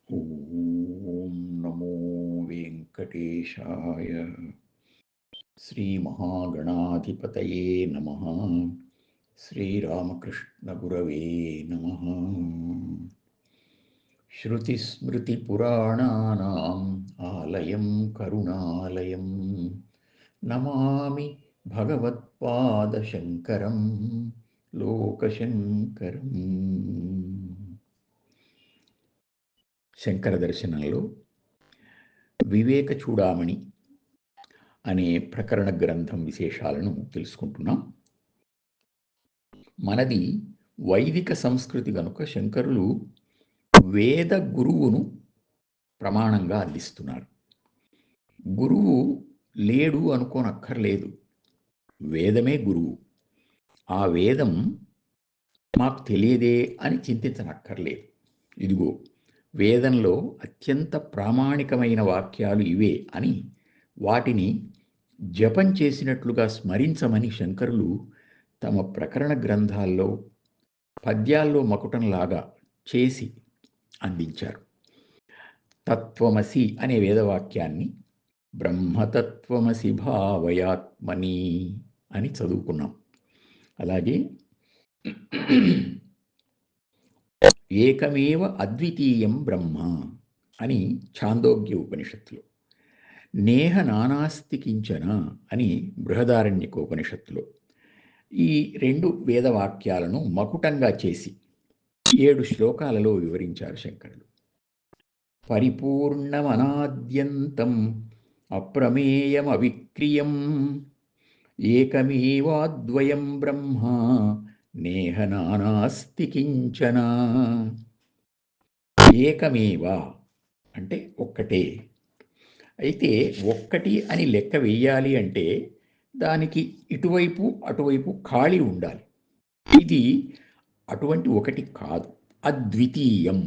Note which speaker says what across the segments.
Speaker 1: ఓం నమో వెంకటేశాయ. శ్రీమహాగణాధిపతయే నమః. శ్రీరామకృష్ణగురవే నమః. శృతిస్మృతిపురాణానాం ఆలయం కరుణాలయం నమామి భగవత్పాదశంకరం లోకశంకరం. శంకర దర్శనంలో వివేక చూడామణి అనే ప్రకరణ గ్రంథం విశేషాలను తెలుసుకుంటున్నాం. మనది వైదిక సంస్కృతి కనుక శంకరులు వేద గురువును ప్రమాణంగా అందిస్తున్నారు. గురువు లేడు అనుకోనక్కర్లేదు, వేదమే గురువు. ఆ వేదం మాకు తెలియదే అని చింతించనక్కర్లేదు. ఇదిగో వేదంలో అత్యంత ప్రామాణికమైన వాక్యాలు ఇవే అని వాటిని జపం చేసినట్లుగా స్మరించమని శంకరులు తమ ప్రకరణ గ్రంథాల్లో పద్యాల్లో మకుటంలాగా చేసి అందించారు. తత్వమసి అనే వేదవాక్యాన్ని బ్రహ్మతత్వమసి భావయాత్మని అని చదువుకున్నాం. అలాగే ఏకమేవ అద్వితీయం బ్రహ్మ అని ఛాందోగ్య ఉపనిషత్తులో, నేహ నానాస్తి కించన అని బృహదారణ్యకోపనిషత్తులో ఈ రెండు వేదవాక్యాలను మకుటంగా చేసి 7 శ్లోకాలలో వివరించారు శంకరులు. పరిపూర్ణమనాద్యంతం అప్రమేయమవిక్రియం ఏకమేవాద్వయం బ్రహ్మ నేహ నానాస్తి కించన. ఏకమేవ అంటే ఒక్కటే. అయితే ఒక్కటి అని లెక్క వేయాలి అంటే దానికి ఇటువైపు అటువైపు ఖాళీ ఉండాలి. ఇది అటువంటి ఒకటి కాదు, అద్వితీయం.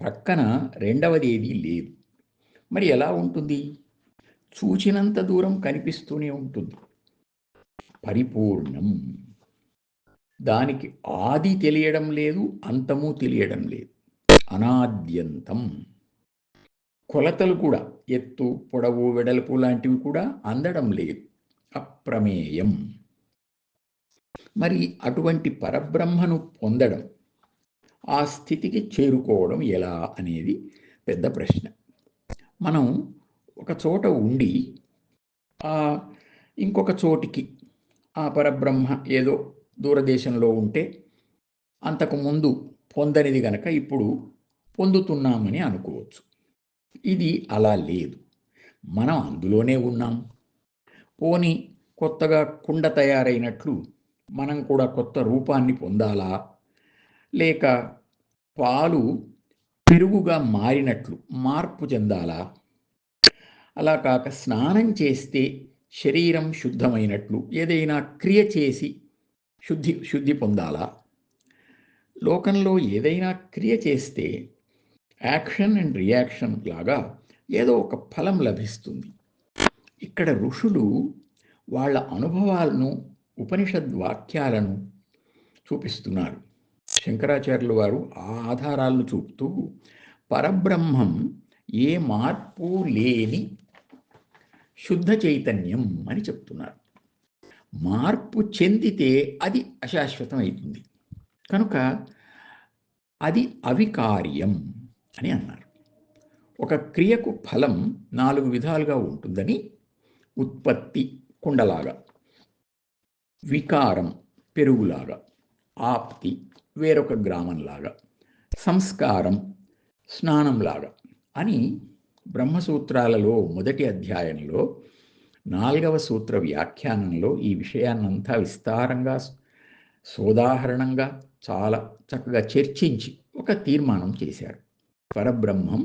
Speaker 1: ప్రక్కన రెండవది ఏదీ లేదు. మరి ఎలా ఉంటుంది? చూచినంత దూరం కనిపిస్తూనే ఉంటుంది. పరిపూర్ణం, దానికి ఆది తెలియడం లేదు, అంతము తెలియడం లేదు. అనాద్యంతం, కొలతలు కూడా ఎత్తు పొడవు వెడల్పు లాంటివి కూడా అందడం లేదు. అప్రమేయం. మరి అటువంటి పరబ్రహ్మను పొందడం, ఆ స్థితికి చేరుకోవడం ఎలా అనేది పెద్ద ప్రశ్న. మనం ఒక చోట ఉండి ఇంకొక చోటికి ఆ పరబ్రహ్మ ఏదో దూరదేశంలో ఉంటే అంతకుముందు పొందనిది గనక ఇప్పుడు పొందుతున్నామని అనుకోవచ్చు. ఇది అలా లేదు, మనం అందులోనే ఉన్నాం. పోని కొత్తగా కుండ తయారైనట్లు మనం కూడా కొత్త రూపాన్ని పొందాలా, లేక పాలు పెరుగుగా మారినట్లు మార్పు చెందాలా? అలా కాక స్నానం చేస్తే శరీరం శుద్ధమైనట్లు ఏదైనా క్రియ చేసి శుద్ధి పొందాలా? లోకంలో ఏదైనా క్రియ చేస్తే యాక్షన్ అండ్ రియాక్షన్ లాగా ఏదో ఒక ఫలం లభిస్తుంది. ఇక్కడ ఋషులు వాళ్ళ అనుభవాలను, ఉపనిషద్ వాక్యాలను చూపిస్తున్నారు. శంకరాచార్యుల వారు ఆ ఆధారాలను చూపుతూ పరబ్రహ్మం ఏ మార్పు లేని శుద్ధ చైతన్యం అని చెప్తున్నారు. మార్పు చెందితే అది అశాశ్వతం అవుతుంది కనుక అది అవికార్యం అని అన్నారు. ఒక క్రియకు ఫలం 4 విధాలుగా ఉంటుందని, ఉత్పత్తి కుండలాగా, వికారం పెరుగులాగా, ఆప్తి వేరొక గ్రామంలాగా, సంస్కారం స్నానంలాగా అని బ్రహ్మసూత్రాలలో మొదటి అధ్యాయంలో 4వ సూత్ర వ్యాఖ్యానంలో ఈ విషయాన్నంతా విస్తారంగా సోదాహరణంగా చాలా చక్కగా చర్చించి ఒక తీర్మానం చేశారు. పరబ్రహ్మం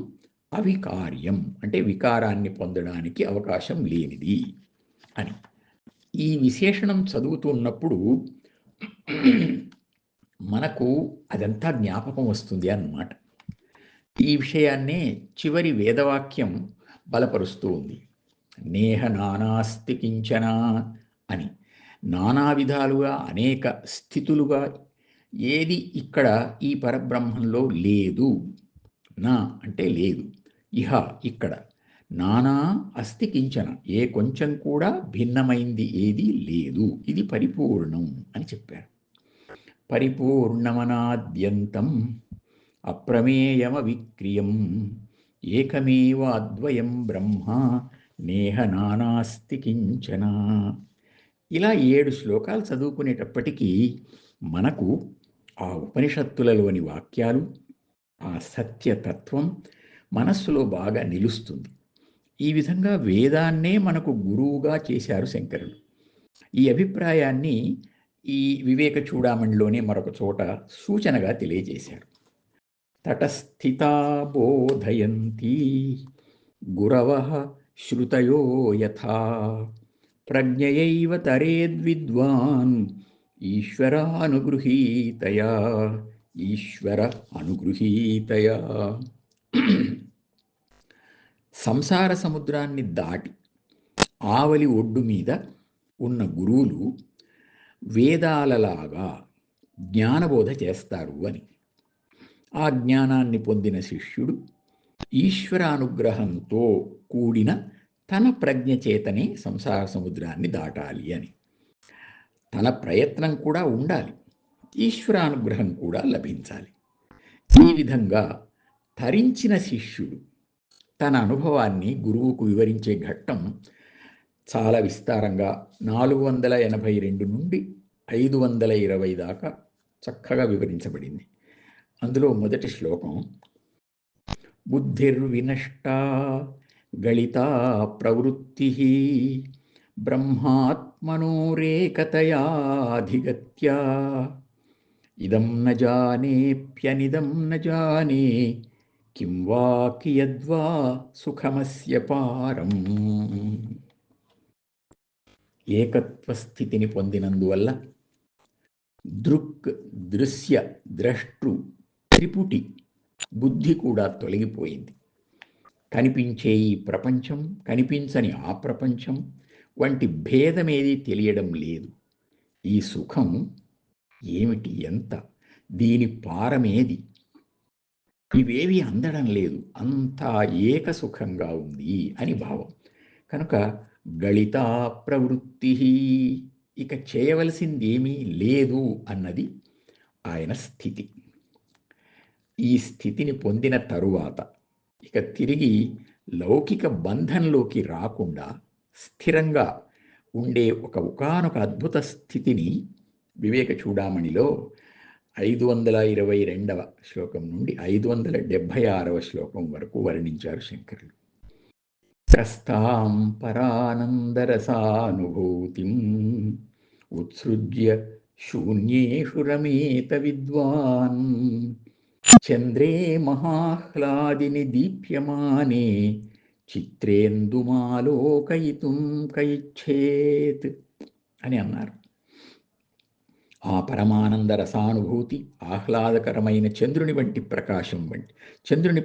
Speaker 1: అవికార్యం అంటే వికారాన్ని పొందడానికి అవకాశం లేనిది అని. ఈ విశేషణం చదువుతున్నప్పుడు మనకు అదంతా జ్ఞాపకం వస్తుంది అన్నమాట. ఈ విషయాన్నే చివరి వేదవాక్యం బలపరుస్తూ ఉంది. నేహ నానాస్తి కించన అని. నానా విధాలుగా అనేక స్థితులుగా ఏది ఇక్కడ ఈ పరబ్రహ్మంలో లేదు. నా అంటే లేదు, ఇహ ఇక్కడ, నానా అస్తి కించన ఏ కొంచెం కూడా భిన్నమైంది ఏదీ లేదు, ఇది పరిపూర్ణం అని చెప్పారు. పరిపూర్ణమనాద్యంతం అప్రమేయమవిక్రియం ఏకమేవ అద్వయం బ్రహ్మ నేహ నానాస్తి కించన. ఇలా 7 శ్లోకాలు చదువుకునేటప్పటికీ మనకు ఆ ఉపనిషత్తులలోని వాక్యాలు, ఆ సత్యతత్వం మనస్సులో బాగా నిలుస్తుంది. ఈ విధంగా వేదాన్నే మనకు గురువుగా చేశారు శంకరులు. ఈ అభిప్రాయాన్ని ఈ వివేక చూడామణిలోనే మరొక చోట సూచనగా తెలియజేశారు. తటస్థితా బోధయంతి గురవః శ్రుతయో యథా ప్రజ్ఞయైవ తరేద్విద్వాన్ ఈశ్వర అనుగృహీతయా. సంసార సముద్రాన్ని దాటి ఆవలి ఒడ్డు మీద ఉన్న గురువులు వేదాలలాగా జ్ఞానబోధ చేస్తారు అని. ఆ జ్ఞానాన్ని పొందిన శిష్యుడు ఈశ్వరానుగ్రహంతో కూడిన తన ప్రజ్ఞ చేతనే సంసార సముద్రాన్ని దాటాలి అని. తన ప్రయత్నం కూడా ఉండాలి, ఈశ్వరానుగ్రహం కూడా లభించాలి. ఈ విధంగా తరించిన శిష్యుడు తన అనుభవాన్ని గురువుకు వివరించే ఘట్టం చాలా విస్తారంగా 482 నుండి 520 దాకా చక్కగా వివరించబడింది. అందులో మొదటి శ్లోకం, బుద్ధిర్వినష్టా గళితా ప్రవృత్తి బ్రహ్మాత్మనోరేకతయాధిగత్య ఇదం న జానేప్యనిదం న జానే కిం వా కియద్వా సుఖమస్య పారం. ఏకత్వ స్థితిని పొందినందువల్ల దృక్ దృశ్య ద్రష్టృ త్రిపుటి బుద్ధి కూడా తొలగిపోయింది. కనిపించే ఈ ప్రపంచం, కనిపించని ఆ ప్రపంచం వంటి భేదమేది తెలియడం లేదు. ఈ సుఖం ఏమిటి, ఎంత, దీని పారమేది, ఇవేవి అందడం లేదు, అంతా ఏక సుఖంగా ఉంది అని భావం. కనుక గళితా ప్రవృత్తి, ఇక చేయవలసిందేమీ లేదు అన్నది ఆయన స్థితి. ఈ స్థితిని పొందిన తరువాత ఇక తిరిగి లౌకిక బంధంలోకి రాకుండా స్థిరంగా ఉండే ఒకానొక అద్భుత స్థితిని వివేక చూడామణిలో 522వ శ్లోకం నుండి 576వ శ్లోకం వరకు వర్ణించారు శంకరులు. కస్తాం పరానందరసానుభూతిం ఉత్సృజ్య శూన్యేషు రమేత విద్వాన్ చంద్రే మహాహ్లాదిని దీప్యమానే చిత్రేందుమాలోకయితుం కైచ్ఛేత్ అని అన్నారు. ఆ పరమానంద రసానుభూతి ఆహ్లాదకరమైన చంద్రుని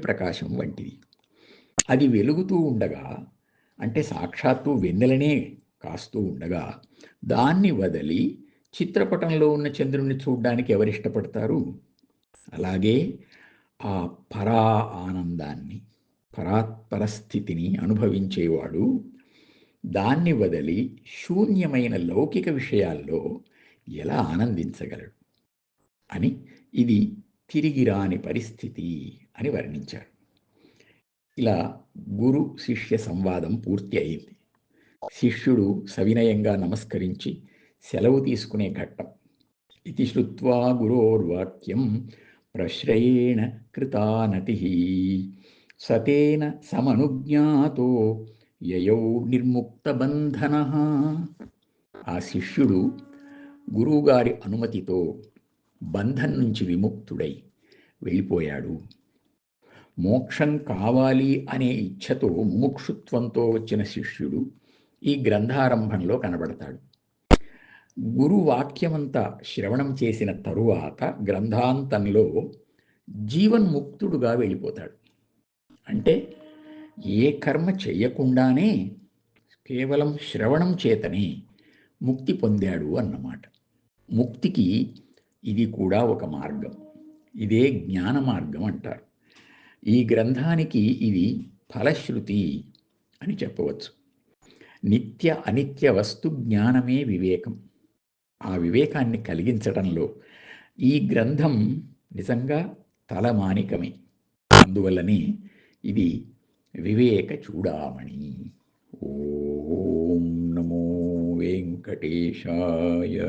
Speaker 1: ప్రకాశం వంటిది. అది వెలుగుతూ ఉండగా, అంటే సాక్షాత్తు వెన్నెలనే కాస్తూ ఉండగా, దాన్ని వదిలి చిత్రపటంలో ఉన్న చంద్రుని చూడ్డానికి ఎవరిష్టపడతారు? అలాగే ఆ పరా ఆనందాన్ని, పరాత్పరస్థితిని అనుభవించేవాడు దాన్ని వదిలి శూన్యమైన లౌకిక విషయాల్లో ఎలా ఆనందించగలడు అని, ఇది తిరిగి రాని పరిస్థితి అని వర్ణించారు. ఇలా గురు శిష్య సంవాదం పూర్తి అయింది. శిష్యుడు సవినయంగా నమస్కరించి సెలవు తీసుకునే ఘట్టం. ఇతి శ్రుత్వా గురోర్వాక్యం ప్రశ్రయేణ కృతానతి సతేన సమనుజ్ఞాతో యయౌ నిర్ముక్తబంధనః. ఆ శిష్యుడు గురువుగారి అనుమతితో బంధం నుంచి విముక్తుడై వెళ్ళిపోయాడు. మోక్షం కావాలి అనే ఇచ్ఛతో, ముముక్షుత్వంతో వచ్చిన శిష్యుడు ఈ గ్రంథారంభంలో కనబడతాడు. గురువాక్యమంతా శ్రవణం చేసిన తరువాత గ్రంథాంతంలో జీవన్ముక్తుడుగా వెళ్ళిపోతాడు. అంటే ఏ కర్మ చెయ్యకుండానే కేవలం శ్రవణం చేతనే ముక్తి పొందాడు అన్నమాట. ముక్తికి ఇది కూడా ఒక మార్గం. ఇదే జ్ఞాన మార్గం అంటారు. ఈ గ్రంథానికి ఇది ఫలశ్రుతి అని చెప్పవచ్చు. నిత్య అనిత్య వస్తు జ్ఞానమే వివేకం. ఆ వివేకాన్ని కలిగించడంలో ఈ గ్రంథం నిజంగా తలమానికమే. అందువల్లనే ఇది వివేక చూడామణి. ఓం నమో వెంకటేశాయ.